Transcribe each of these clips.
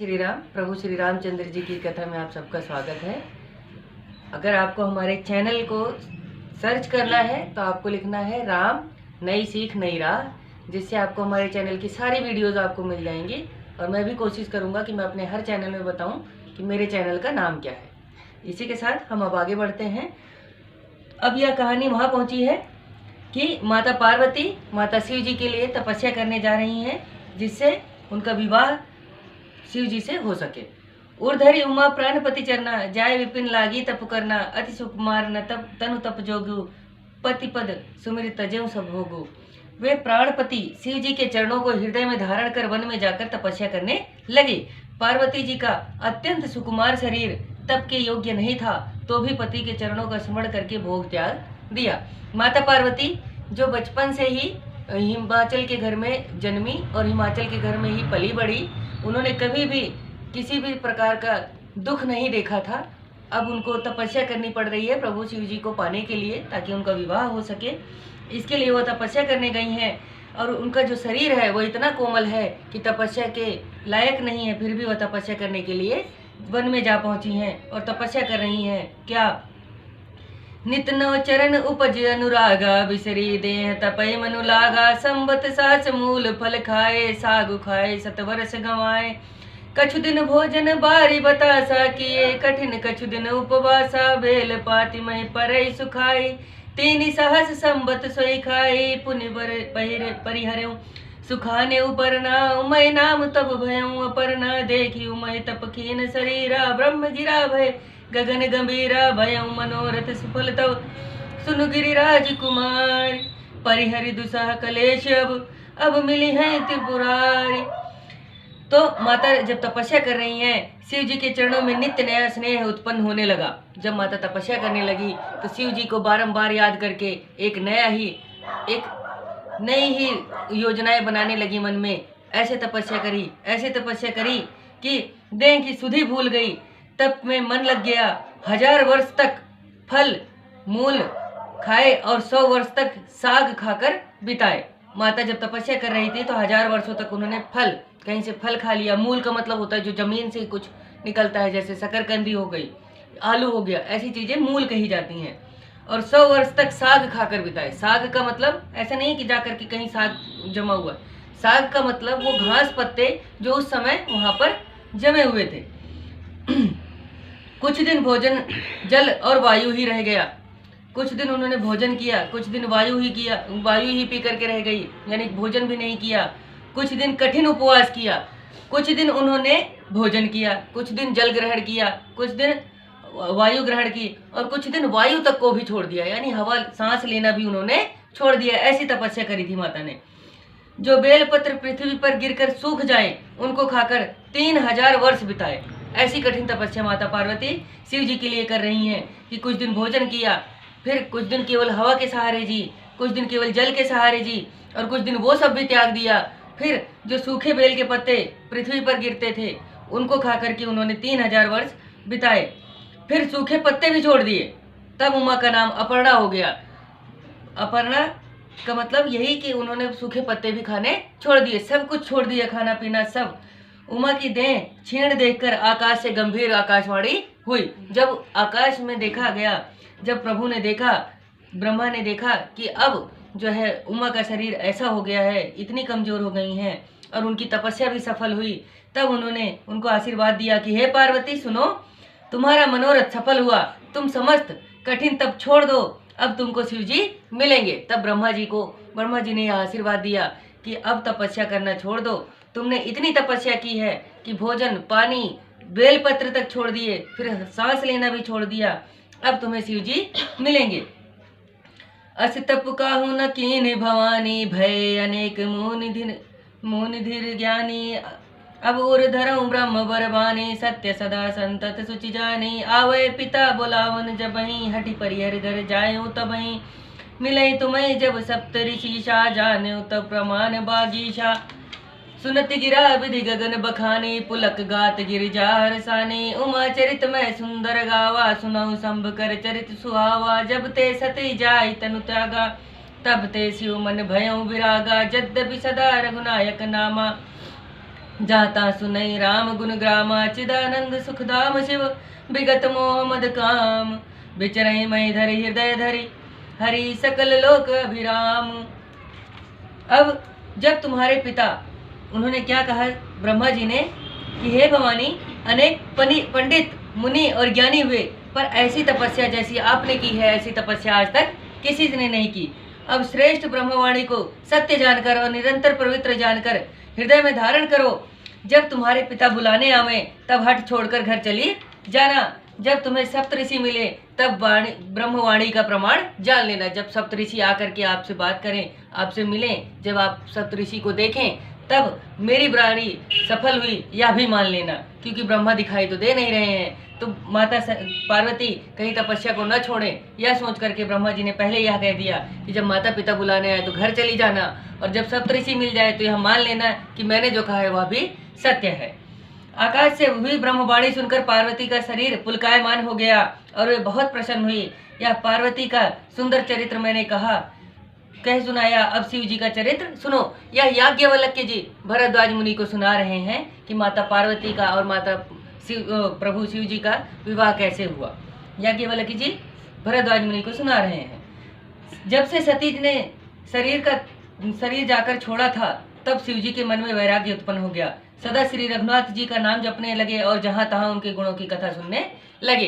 श्री राम। प्रभु श्री रामचंद्र जी की कथा में आप सबका स्वागत है। अगर आपको हमारे चैनल को सर्च करना है तो आपको लिखना है राम नई सीख नई राह, जिससे आपको हमारे चैनल की सारी वीडियोस आपको मिल जाएंगी। और मैं भी कोशिश करूंगा कि मैं अपने हर चैनल में बताऊं कि मेरे चैनल का नाम क्या है। इसी के साथ हम अब आगे बढ़ते हैं। अब यह कहानी वहाँ पहुँची है कि माता पार्वती माता शिव जी के लिए तपस्या करने जा रही हैं, जिससे उनका विवाह शिव जी से हो सके। उर्धरी उमा प्राणपति चरना, जाय विपिन लागी तप करना, अति सुकुमार न तप तनु तप जोगु, पति पद सुमिर तजेऊ सब भोगु। वे प्राणपति शिव जी के चरणों को हृदय में धारण कर वन में जाकर तपस्या करने लगे। पार्वती जी का अत्यंत सुकुमार शरीर तप के योग्य नहीं था, तो भी पति के चरणों का स्मरण करके भोग त्याग दिया। माता पार्वती जो बचपन से ही हिमाचल के घर में जन्मी और हिमाचल के घर में ही पली बढ़ी, उन्होंने कभी भी किसी भी प्रकार का दुख नहीं देखा था। अब उनको तपस्या करनी पड़ रही है प्रभु शिव जी को पाने के लिए, ताकि उनका विवाह हो सके। इसके लिए वो तपस्या करने गई हैं, और उनका जो शरीर है वो इतना कोमल है कि तपस्या के लायक नहीं है, फिर भी वह तपस्या करने के लिए वन में जा पहुंची हैं और तपस्या कर रही हैं। क्या नित नव चरण उपज अनुरागा, बिसरी देह तपय मनु लागा। संबत सास मूल फल खाए, सागु खाए सतवर्ष गंवाए। कछु दिन भोजन बारी बतासा किए, कठिन कछु दिन उपवासा। बेल पाति मई परई सुखाई, तीन सहस संबत सोई खाई। पुनि परिहरऊ सुखाने उपरना, उमय नाम तब भयऊ अपरना। देखी उमय तप खीन शरीरा, ब्रह्म गिरा भय गगन गंभीरा। भयऊ मनोरथ सुफल तव सुनु गिरिराज कुमार। परिहरि दुसह कलेश अब मिली है त्रिपुरारी। तो माता जब तपस्या कर रही हैं, शिव जी के चरणों में नित्य नया स्नेह उत्पन्न होने लगा। जब माता तपस्या करने लगी तो शिव जी को बारंबार याद करके एक नई ही योजनाएं बनाने लगी मन में। ऐसे तपस्या करी कि देह की सुधि भूल गई, तप में मन लग गया। 1000 वर्ष तक फल मूल खाए और 100 वर्ष तक साग खाकर बिताए। माता जब तपस्या कर रही थी तो 1000 वर्षों तक उन्होंने कहीं से फल खा लिया। मूल का मतलब होता है जो जमीन से कुछ निकलता है, जैसे शकरकंदी हो गई, आलू हो गया, ऐसी चीजें मूल कही जाती हैं। और 100 वर्ष तक साग खाकर बिताए। साग का मतलब ऐसा नहीं कि जाकर के कहीं साग जमा हुआ। साग का मतलब वो घास पत्ते जो उस समय वहां पर जमे हुए थे। कुछ दिन भोजन जल और वायु ही रह गया। कुछ दिन उन्होंने भोजन किया, कुछ दिन वायु ही पी करके रह गई, यानी भोजन भी नहीं किया। कुछ दिन कठिन उपवास किया, कुछ दिन उन्होंने भोजन किया, कुछ दिन जल ग्रहण किया, कुछ दिन वायु ग्रहण की, और कुछ दिन वायु तक को भी छोड़ दिया, यानी हवा सांस लेना भी उन्होंने छोड़ दिया। ऐसी तपस्या करी थी माता ने। जो बेलपत्र पृथ्वी पर गिरकर सूख जाए, उनको खाकर 3000 वर्ष बिताए। ऐसी कठिन तपस्या माता पार्वती शिव जी के लिए कर रही हैं कि कुछ दिन भोजन किया, फिर कुछ दिन केवल हवा के सहारे जी, कुछ दिन केवल जल के सहारे जी, और कुछ दिन वो सब भी त्याग दिया। फिर जो सूखे बेल के पत्ते पृथ्वी पर गिरते थे, उनको खा करके उन्होंने 3000 वर्ष बिताए। फिर सूखे पत्ते भी छोड़ दिए। तब उमा का नाम अपर्णा हो गया। अपर्णा का मतलब यही कि उन्होंने सूखे पत्ते भी खाने छोड़ दिए, सब कुछ छोड़ दिया, खाना पीना सब। उमा की देह क्षीण देखकर आकाश से गंभीर आकाशवाणी हुई। जब आकाश में देखा गया, जब प्रभु ने देखा, ब्रह्मा ने देखा कि अब जो है उमा का शरीर ऐसा हो गया है, इतनी कमजोर हो गई हैं, और उनकी तपस्या भी सफल हुई, तब उन्होंने उनको आशीर्वाद दिया कि हे पार्वती सुनो, तुम्हारा मनोरथ सफल हुआ, तुम समस्त कठिन तप छोड़ दो, अब तुमको शिव जी मिलेंगे। तब ब्रह्मा जी ने यह आशीर्वाद दिया कि अब तपस्या करना छोड़ दो। तुमने इतनी तपस्या की है कि भोजन पानी बेलपत्र तक छोड़ दिए, फिर सांस लेना भी छोड़ दिया, अब तुम्हें शिव जी मिलेंगे। अस तप काहू न कीन भवानी, भय अनेक मुनि धीर ज्ञानी। अब उर धरऊ ब्रह्म बरबानी, सत्य सदा संतत सुचि जानी। आवे पिता बोलावन जबहि, हठि परिहर घर जायऊ तबहि। मिलई तुम्हें जब सप्त ऋषिषा, जाने तब प्रमाण बागीशा। सुनति गिरा विधि गगन बखानी, पुलक गात गिरिजा हरसानी। उमा चरित में सुंदर गावा, सुनऊ संभ कर चरित सुहावा। जब ते सती जाय तनु त्यागा, तब ते शिव मन भयऊ विरागा। यद्यपि सदा रघुनायक नामा, जाता सुनई राम गुण ग्रामा चिदानंद सुखधाम शिव विगत मोह मद काम बिचरई मई धरि हृदय धरि हरि सकल लोक अभिराम। अब जब तुम्हारे पिता, उन्होंने क्या कहा ब्रह्मा जी ने कि हे भवानी, अनेक पंडित मुनि और ज्ञानी हुए, पर ऐसी तपस्या जैसी आपने की है ऐसी तपस्या आज तक किसी ने नहीं की। अब श्रेष्ठ ब्रह्मवाणी को सत्य जानकर और निरंतर पवित्र जानकर हृदय में धारण करो। जब तुम्हारे पिता बुलाने आवे तब हट छोड़कर घर चली जाना। जब तुम्हें सप्तऋषि मिले तब ब्रह्मवाणी का प्रमाण जान लेना। जब सप्तऋषि आकर के आपसे बात करें, आपसे मिलें, जब आप सप्तऋषि को देखें तब मेरी वाणी सफल हुई यह भी मान लेना, क्योंकि ब्रह्मा दिखाई तो दे नहीं रहे हैं। तो माता पार्वती कहीं तपस्या को न छोड़े, यह सोच करके ब्रह्मा जी ने पहले यह कह दिया कि जब माता पिता बुलाने आए तो घर चली जाना, और जब सप्तऋषि मिल जाए तो यह मान लेना कि मैंने जो कहा है वह भी सत्य है। आकाश से हुई ब्रह्मवाणी सुनकर पार्वती का शरीर पुलकायमान हो गया और वे बहुत प्रसन्न हुई। यह पार्वती का सुंदर चरित्र मैंने कह सुनाया। अब शिव जी का चरित्र सुनो। यह याज्ञवल्क्य जी भरद्वाज मुनि को सुना रहे हैं कि माता पार्वती का और प्रभु शिव जी का विवाह कैसे हुआ। याज्ञवल्क्य जी भरद्वाज मुनि को सुना रहे हैं। जब से सती ने शरीर जाकर छोड़ा था तब शिव जी के मन में वैराग्य उत्पन्न हो गया। सदा श्री रघुनाथ जी का नाम जपने लगे और जहां तहां उनके गुणों की कथा सुनने लगे।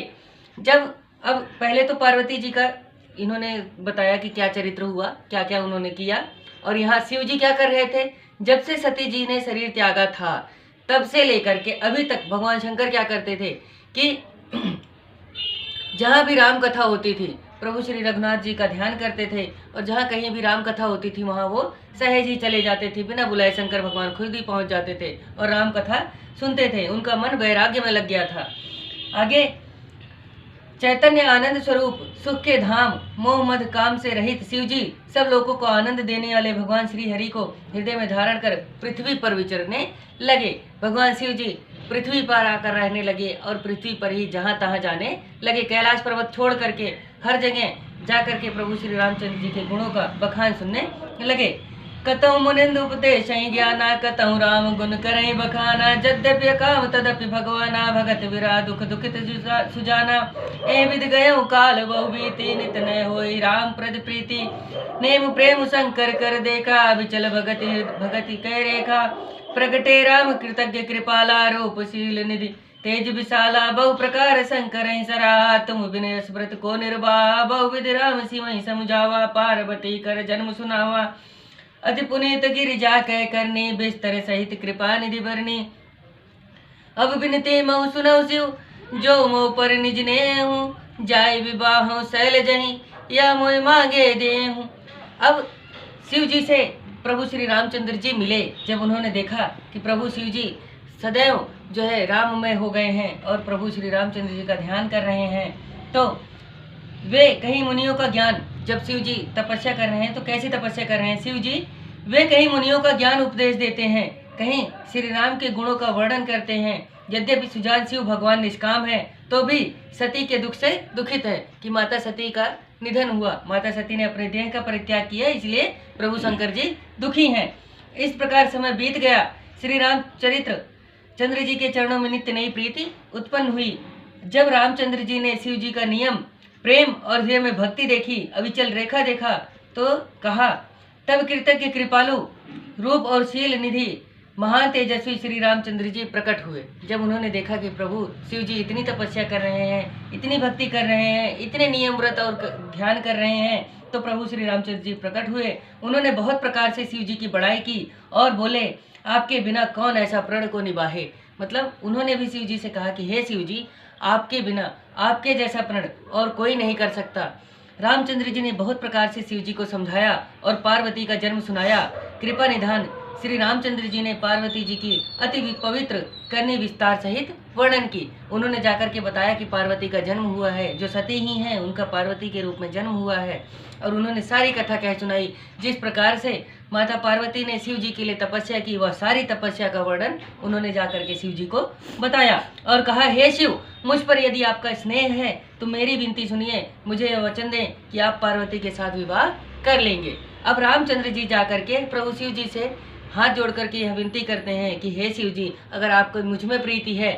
अब पहले तो पार्वती जी का इन्होंने बताया कि क्या चरित्र हुआ, क्या क्या उन्होंने किया, और यहाँ शिव जी क्या कर रहे थे। जब से सती जी ने शरीर त्यागा था तब से लेकर के अभी तक भगवान शंकर क्या करते थे कि जहाँ भी राम कथा होती थी प्रभु श्री रघुनाथ जी का ध्यान करते थे, और जहाँ कहीं भी राम कथा होती थी वहाँ वो सहज ही चले जाते थे, बिना बुलाए शंकर भगवान खुद ही पहुँच जाते थे और राम कथा सुनते थे। उनका मन वैराग्य में लग गया था। आगे चैतन्य आनंद स्वरूप सुख के धाम मोह मद काम से रहित शिव जी सब लोगों को आनंद देने वाले भगवान श्री हरि को हृदय में धारण कर पृथ्वी पर विचरने लगे। भगवान शिव जी पृथ्वी पर आकर रहने लगे और पृथ्वी पर ही जहाँ तहाँ जाने लगे। कैलाश पर्वत छोड़ करके हर जगह जा करके प्रभु श्री रामचंद्र जी के गुणों का बखान सुनने लगे। कतौ मुनिंद उपदेश ज्ञाना कतौ राम गुण करई बखाना यद्यपि काम तदपि भगवाना भगत विरा दुख दुखित सुजाना। ए विद गयो काल बहु बीती नित नय होई राम प्रद प्रीति नेम प्रेम शंकर कर देखा विचल भगति कै रेखा। प्रगटे राम कृतज्ञ कृपाला रूपशील निधि तेज विशाला बहु प्रकार शंकर सरा तुम विनय स्मृत को निर्वाह बहु विधि राम सिमहि समझावा पार्वती कर जन्म सुनावा। अति पुनीत गिरिजा कह करनी बिस्तर सहित कृपा निधि भरनी। अब बिनती मऊ सुनौ शिव जो मोह पर निज ने हूँ जाय विवाह शैल जही या मोह मांगे दे हूँ। अब शिव जी से प्रभु श्री रामचंद्र जी मिले। जब उन्होंने देखा कि प्रभु शिव जी सदैव जो है राममय हो गए हैं और प्रभु श्री रामचंद्र जी का ध्यान कर रहे हैं, तो वे कहीं मुनियों का ज्ञान, जब शिव जी तपस्या कर रहे हैं तो कैसी तपस्या कर रहे हैं शिव जी, वे कहीं मुनियों का ज्ञान उपदेश देते हैं, कहीं श्री राम के गुणों का वर्णन करते हैं। यद्यपि सुजान शिव भगवान निष्काम है तो भी सती के दुख से दुखित है कि माता सती का निधन हुआ, माता सती ने अपने देह का परित्याग किया, इसलिए प्रभु शंकर जी दुखी हैं। इस प्रकार समय बीत गया। श्री राम चंद्र जी के चरणों में नित्य नई प्रीति उत्पन्न हुई। जब रामचंद्र जी ने शिव जी का नियम प्रेम और हृदय में भक्ति देखी, अविचल रेखा देखा, तो कहा तब कृतज्ञ कृपालु रूप और शील निधि महान तेजस्वी श्री रामचंद्र जी प्रकट हुए। जब उन्होंने देखा कि प्रभु शिव जी इतनी तपस्या कर रहे हैं, इतनी भक्ति कर रहे हैं, इतने नियम व्रत और ध्यान कर रहे हैं, तो प्रभु श्री रामचंद्र जी प्रकट हुए। उन्होंने बहुत प्रकार से शिव जी की बड़ाई की और बोले आपके बिना कौन ऐसा प्रण को निभाए। मतलब उन्होंने भी शिव जी से कहा कि हे शिव जी, आपके बिना आपके जैसा प्रण और कोई नहीं कर सकता। रामचंद्र जी ने बहुत प्रकार से शिव जी को समझाया और पार्वती का जन्म सुनाया। कृपा निधान श्री रामचंद्र जी ने पार्वती जी की अति पवित्र करनी विस्तार सहित वर्णन की। उन्होंने जाकर के बताया कि पार्वती का जन्म हुआ है, जो सती ही हैं उनका पार्वती के रूप में जन्म हुआ है, और उन्होंने सारी कथा कह सुनाई। जिस प्रकार से माता पार्वती ने शिव जी के लिए तपस्या की, वह सारी तपस्या का वर्णन उन्होंने जाकर के शिव जी को बताया और कहा हे शिव, मुझ पर यदि आपका स्नेह है तो मेरी विनती सुनिए, मुझे यह वचन दें कि आप पार्वती के साथ विवाह कर लेंगे। अब रामचंद्र जी जाकर के प्रभु शिव जी से हाथ जोड़ करके यह विनती करते हैं कि हे शिव जी, अगर आपको मुझ में प्रीति है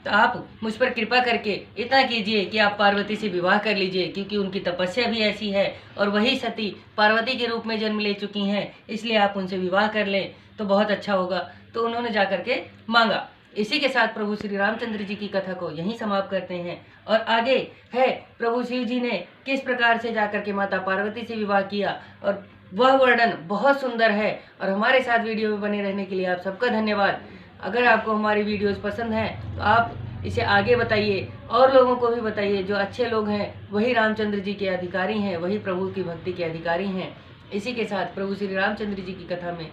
तो आप मुझ पर कृपा करके इतना कीजिए कि आप पार्वती से विवाह कर लीजिए, क्योंकि उनकी तपस्या भी ऐसी है और वही सती पार्वती के रूप में जन्म ले चुकी हैं, इसलिए आप उनसे विवाह कर लें तो बहुत अच्छा होगा। तो उन्होंने जा करके मांगा। इसी के साथ प्रभु श्री रामचंद्र जी की कथा को यहीं समाप्त करते हैं और आगे है प्रभु शिव जी ने किस प्रकार से जाकर के माता पार्वती से विवाह किया, और वह वर्णन बहुत सुंदर है। और हमारे साथ वीडियो में बने रहने के लिए आप सबका धन्यवाद। अगर आपको हमारी वीडियोस पसंद हैं तो आप इसे आगे बताइए और लोगों को भी बताइए। जो अच्छे लोग हैं वही रामचंद्र जी के अधिकारी हैं, वही प्रभु की भक्ति के अधिकारी हैं। इसी के साथ प्रभु श्री रामचंद्र जी की कथा में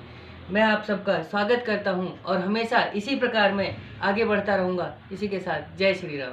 मैं आप सबका स्वागत करता हूं और हमेशा इसी प्रकार मैं आगे बढ़ता रहूंगा। इसी के साथ जय श्री राम।